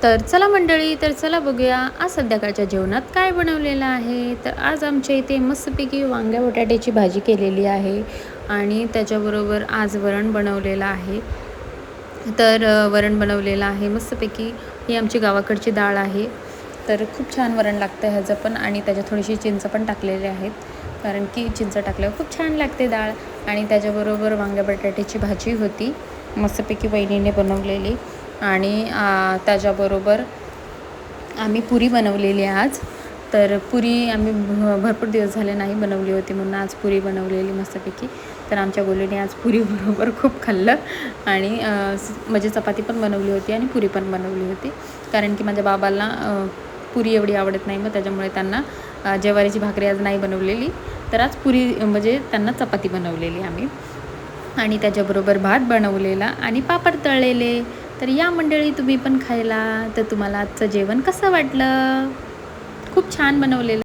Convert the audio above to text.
तर चला मंडळी, तर चला बघूया आज संध्याकाळच्या जेवणात काय बनवलेलं आहे. तर आज आमच्या इथे मस्तपैकी वांग्या बटाट्याची भाजी केलेली आहे आणि त्याच्याबरोबर आज वरण बनवलेलं आहे. तर वरण बनवलेलं आहे मस्तपैकी. ही आमची गावाकडची डाळ आहे. तर खूप छान वरण लागतं ह्याचं पण आणि त्याच्यात थोडीशी चिंच पण टाकलेली आहेत, कारण की चिंच टाकल्यावर खूप छान लागते डाळ. आणि त्याच्याबरोबर वांग्या बटाट्याची भाजी होती मस्तपैकी वहिनीने बनवलेली. आणि त्याच्याबरोबर आम्ही पुरी बनवलेली आज. तर पुरी आम्ही भरपूर दिवस झाले नाही बनवली होती, म्हणून आज पुरी बनवलेली मस्तपैकी. तर आमच्या गोलूने आज पुरीबरोबर खूप खाल्लं आणि म्हणजे चपाती पण बनवली होती आणि पुरी पण बनवली होती, कारण की माझ्या बाबाला पुरी एवढी आवडत नाही. मग त्याच्यामुळे त्यांना ज्वारीची भाकरी आज नाही बनवलेली, तर आज पुरी म्हणजे त्यांना चपाती बनवलेली आम्ही. आणि त्याच्याबरोबर भात बनवलेला आणि पापड तळलेले. तर या मंडळी तुम्ही पण खायला. तर तुम्हाला आजचं जेवण कसं वाटलं? खूप छान बनवलेलं.